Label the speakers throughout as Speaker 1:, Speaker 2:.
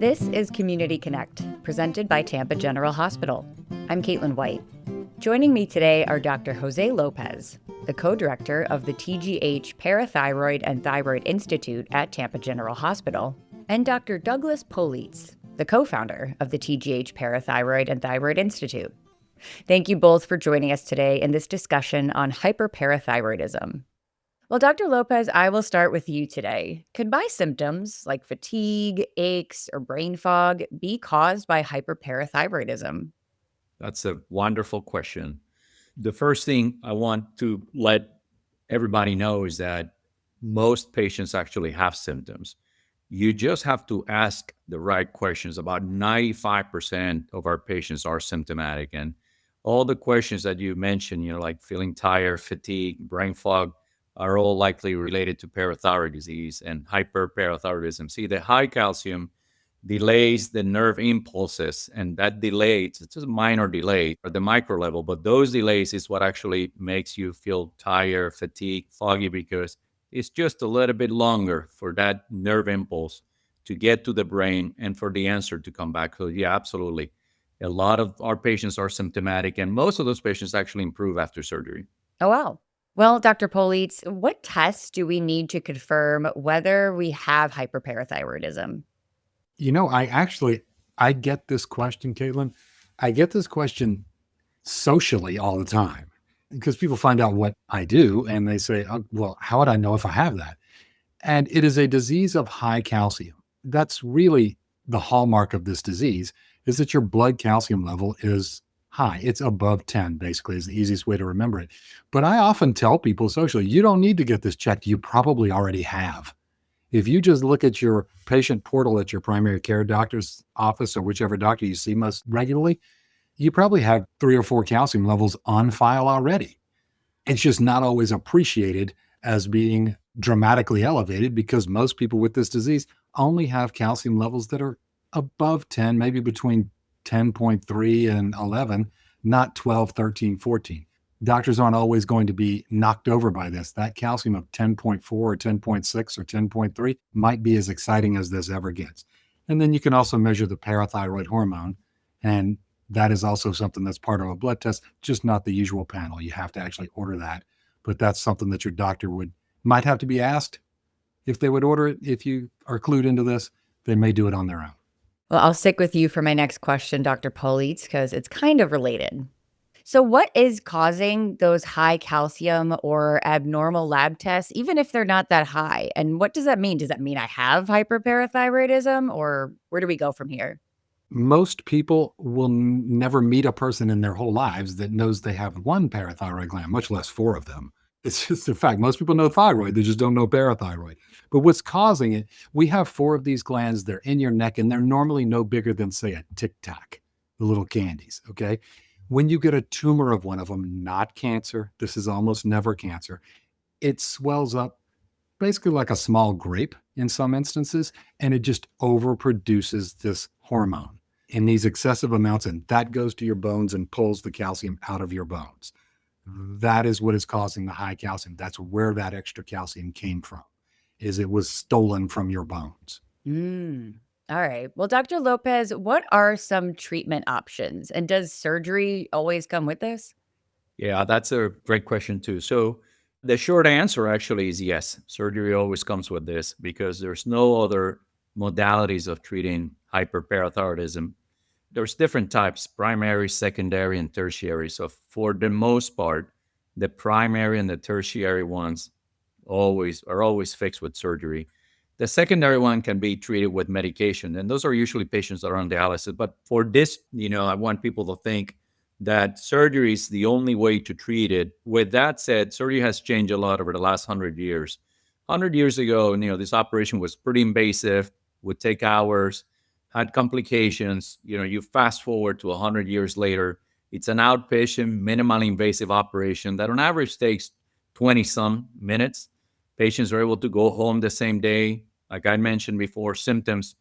Speaker 1: This is Community Connect, presented by Tampa General Hospital. I'm Caitlin White. Joining me today are Dr. Jose Lopez, the co-director of the TGH Parathyroid and Thyroid Institute at Tampa General Hospital, and Dr. Douglas Politz, the co-founder of the TGH Parathyroid and Thyroid Institute. Thank you both for joining us today in this discussion on hyperparathyroidism. Well, Dr. Lopez, I will start with you today. Could my symptoms like fatigue, aches, or brain fog be caused by hyperparathyroidism?
Speaker 2: That's a wonderful question. The first thing I want to let everybody know is that most patients actually have symptoms. You just have to ask the right questions. About 95% of our patients are symptomatic. And all the questions that you mentioned, like feeling tired, fatigue, brain fog, are all likely related to parathyroid disease and hyperparathyroidism. See, the high calcium delays the nerve impulses, and that delay, it's just a minor delay at the micro level, but those delays is what actually makes you feel tired, fatigued, foggy, because it's just a little bit longer for that nerve impulse to get to the brain and for the answer to come back. So yeah, absolutely. A lot of our patients are symptomatic, and most of those patients actually improve after surgery.
Speaker 1: Oh, wow. Well, Dr. Politz, what tests do we need to confirm whether we have hyperparathyroidism?
Speaker 3: I get this question, Caitlin. I get this question socially all the time because people find out what I do and they say, oh, well, how would I know if I have that? And it is a disease of high calcium. That's really the hallmark of this disease, is that your blood calcium level is high. It's above 10, basically, is the easiest way to remember it. But I often tell people socially, you don't need to get this checked. You probably already have. If you just look at your patient portal at your primary care doctor's office or whichever doctor you see most regularly, you probably have 3 or 4 calcium levels on file already. It's just not always appreciated as being dramatically elevated because most people with this disease only have calcium levels that are above 10, maybe between 10.3 and 11, not 12, 13, 14. Doctors aren't always going to be knocked over by this. That calcium of 10.4 or 10.6 or 10.3 might be as exciting as this ever gets. And then you can also measure the parathyroid hormone. And that is also something that's part of a blood test, just not the usual panel. You have to actually order that. But that's something that your doctor might have to be asked if they would order it. If you are clued into this, they may do it on their own.
Speaker 1: Well, I'll stick with you for my next question, Dr. Politz, because it's kind of related. So what is causing those high calcium or abnormal lab tests, even if they're not that high? And what does that mean? Does that mean I have hyperparathyroidism, or where do we go from here?
Speaker 3: Most people will never meet a person in their whole lives that knows they have one parathyroid gland, much less 4 of them. It's just a fact. Most people know thyroid, they just don't know parathyroid. But what's causing it, we have 4 of these glands, they're in your neck, and they're normally no bigger than, say, a Tic Tac, the little candies, okay? When you get a tumor of one of them, not cancer, this is almost never cancer, it swells up basically like a small grape in some instances, and it just overproduces this hormone in these excessive amounts, and that goes to your bones and pulls the calcium out of your bones. That is what is causing the high calcium. That's where that extra calcium came from, is it was stolen from your bones.
Speaker 1: All right. Well, Dr. Lopez, what are some treatment options? And does surgery always come with this?
Speaker 2: Yeah, that's a great question too. So the short answer actually is yes. Surgery always comes with this because there's no other modalities of treating hyperparathyroidism. There's different types, primary, secondary, and tertiary. So for the most part, the primary and the tertiary ones are always fixed with surgery. The secondary one can be treated with medication, and those are usually patients that are on dialysis. But for this, I want people to think that surgery is the only way to treat it. With that said, surgery has changed a lot over the last 100 years. 100 years ago, this operation was pretty invasive, would take hours, had complications. You fast forward to 100 years later, it's an outpatient, minimally invasive operation that on average takes 20 some minutes. Patients are able to go home the same day. Like I mentioned before, symptoms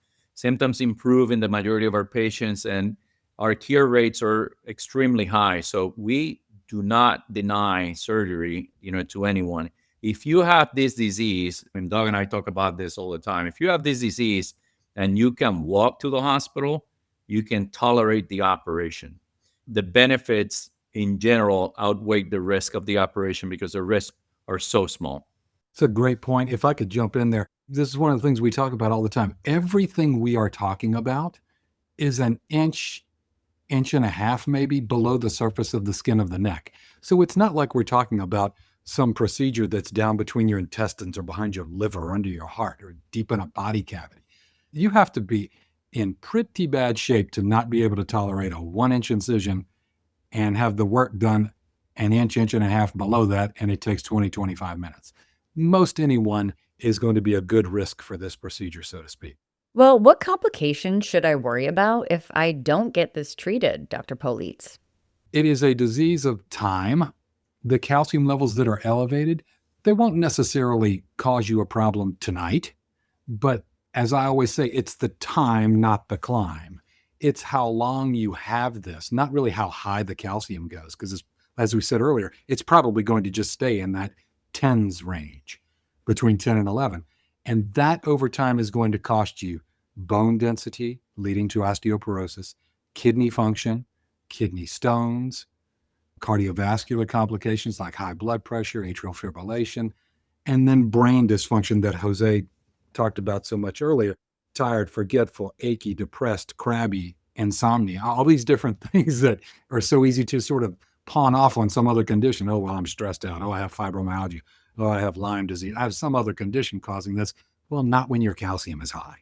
Speaker 2: improve in the majority of our patients, and our cure rates are extremely high. So we do not deny surgery, to anyone. If you have this disease, and Doug and I talk about this all the time, if you have this disease and you can walk to the hospital, you can tolerate the operation. The benefits in general outweigh the risk of the operation because the risks are so small.
Speaker 3: It's a great point. If I could jump in there, this is one of the things we talk about all the time. Everything we are talking about is an inch, inch and a half, maybe below the surface of the skin of the neck. So it's not like we're talking about some procedure that's down between your intestines or behind your liver or under your heart or deep in a body cavity. You have to be in pretty bad shape to not be able to tolerate a 1-inch incision and have the work done an inch, inch and a half below that, and it takes 20, 25 minutes. Most anyone is going to be a good risk for this procedure, so to speak.
Speaker 1: Well, what complications should I worry about if I don't get this treated, Dr. Politz?
Speaker 3: It is a disease of time. The calcium levels that are elevated, they won't necessarily cause you a problem tonight. But as I always say, it's the time, not the climb. It's how long you have this, not really how high the calcium goes. Because as we said earlier, it's probably going to just stay in that 10s range, between 10 and 11. And that over time is going to cost you bone density, leading to osteoporosis, kidney function, kidney stones, cardiovascular complications like high blood pressure, atrial fibrillation, and then brain dysfunction that Jose talked about so much earlier. Tired, forgetful, achy, depressed, crabby, insomnia, all these different things that are so easy to sort of pawn off on some other condition. Oh, well, I'm stressed out. Oh, I have fibromyalgia. Oh, I have Lyme disease. I have some other condition causing this. Well, not when your calcium is high.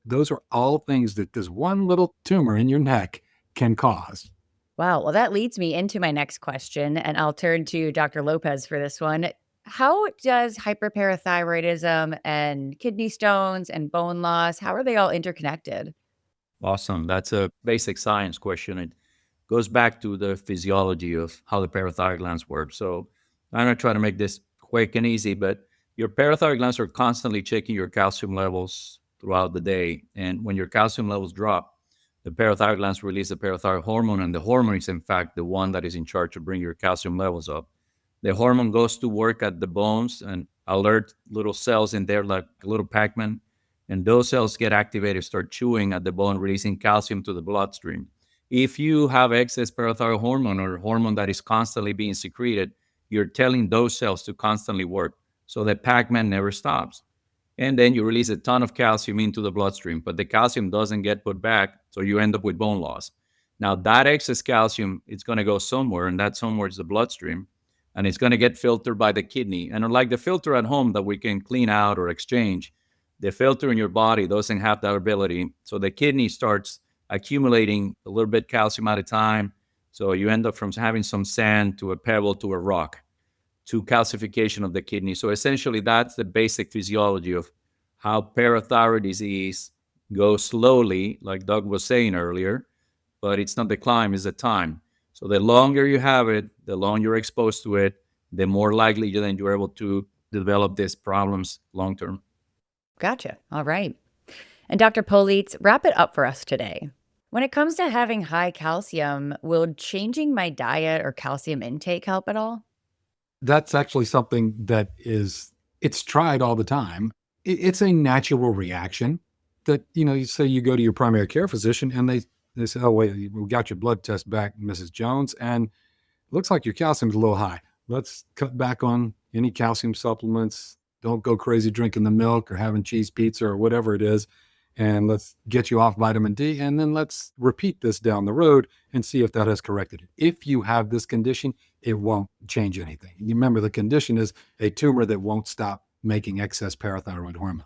Speaker 3: Those are all things that this one little tumor in your neck can cause.
Speaker 1: Wow. Well, that leads me into my next question, and I'll turn to Dr. Lopez for this one. How does hyperparathyroidism and kidney stones and bone loss, how are they all interconnected?
Speaker 2: Awesome. That's a basic science question. It goes back to the physiology of how the parathyroid glands work. So I'm going to try to make this quick and easy, but your parathyroid glands are constantly checking your calcium levels throughout the day. And when your calcium levels drop, the parathyroid glands release the parathyroid hormone, and the hormone is, in fact, the one that is in charge of bringing your calcium levels up. The hormone goes to work at the bones and alert little cells in there like little Pac-Man. And those cells get activated, start chewing at the bone, releasing calcium to the bloodstream. If you have excess parathyroid hormone or hormone that is constantly being secreted, you're telling those cells to constantly work. So the Pac-Man never stops. And then you release a ton of calcium into the bloodstream, but the calcium doesn't get put back, so you end up with bone loss. Now, that excess calcium, it's going to go somewhere, and that somewhere is the bloodstream, and it's going to get filtered by the kidney. And unlike the filter at home that we can clean out or exchange, the filter in your body doesn't have that ability. So the kidney starts accumulating a little bit calcium at a time. So you end up from having some sand to a pebble to a rock to calcification of the kidney. So essentially, that's the basic physiology of how parathyroid disease goes slowly, like Doug was saying earlier, but it's not the climb, it's the time. So the longer you have it, the longer you're exposed to it, the more likely then you're able to develop these problems long term.
Speaker 1: Gotcha. All right. And Dr. Politz, wrap it up for us today. When it comes to having high calcium, will changing my diet or calcium intake help at all?
Speaker 3: That's actually something that it's tried all the time. It's a natural reaction that, you say you go to your primary care physician and they say, oh, wait, we got your blood test back, Mrs. Jones, and it looks like your calcium's a little high. Let's cut back on any calcium supplements. Don't go crazy drinking the milk or having cheese pizza or whatever it is. And let's get you off vitamin D. And then let's repeat this down the road and see if that has corrected it. If you have this condition, it won't change anything. You remember, the condition is a tumor that won't stop making excess parathyroid hormone.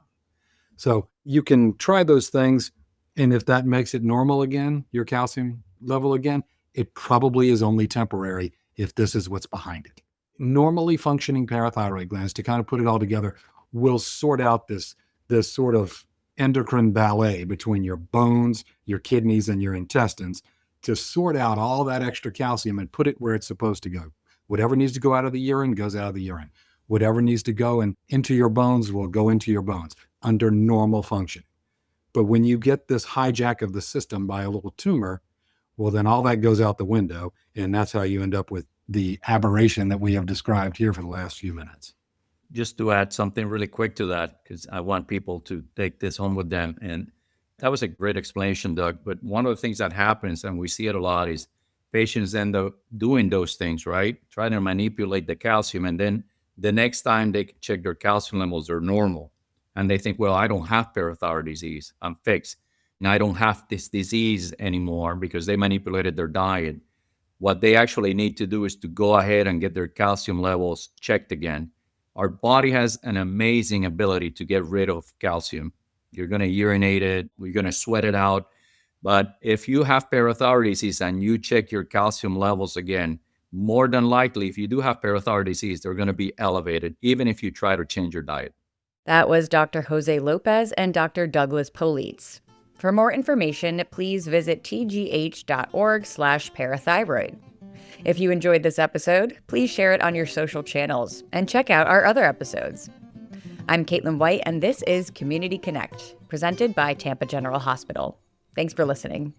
Speaker 3: So you can try those things. And if that makes it normal again, your calcium level again, it probably is only temporary if this is what's behind it. Normally functioning parathyroid glands, to kind of put it all together, will sort out this sort of endocrine ballet between your bones, your kidneys, and your intestines to sort out all that extra calcium and put it where it's supposed to go. Whatever needs to go out of the urine goes out of the urine. Whatever needs to go into your bones will go into your bones under normal function. But when you get this hijack of the system by a little tumor, well, then all that goes out the window, and that's how you end up with the aberration that we have described here for the last few minutes.
Speaker 2: Just to add something really quick to that, because I want people to take this home with them. And That was a great explanation, Doug. But one of the things that happens, and we see it a lot, is patients end up doing those things, right? Trying to manipulate the calcium. And then the next time they check their calcium levels, they're normal. And they think, well, I don't have parathyroid disease. I'm fixed. And I don't have this disease anymore because they manipulated their diet. What they actually need to do is to go ahead and get their calcium levels checked again. Our body has an amazing ability to get rid of calcium. You're going to urinate it, we're going to sweat it out. But if you have parathyroid disease and you check your calcium levels again, more than likely, if you do have parathyroid disease, they're going to be elevated, even if you try to change your diet.
Speaker 1: That was Dr. Jose Lopez and Dr. Douglas Politz. For more information, please visit tgh.org/parathyroid. If you enjoyed this episode, please share it on your social channels and check out our other episodes. I'm Caitlin White, and this is Community Connect, presented by Tampa General Hospital. Thanks for listening.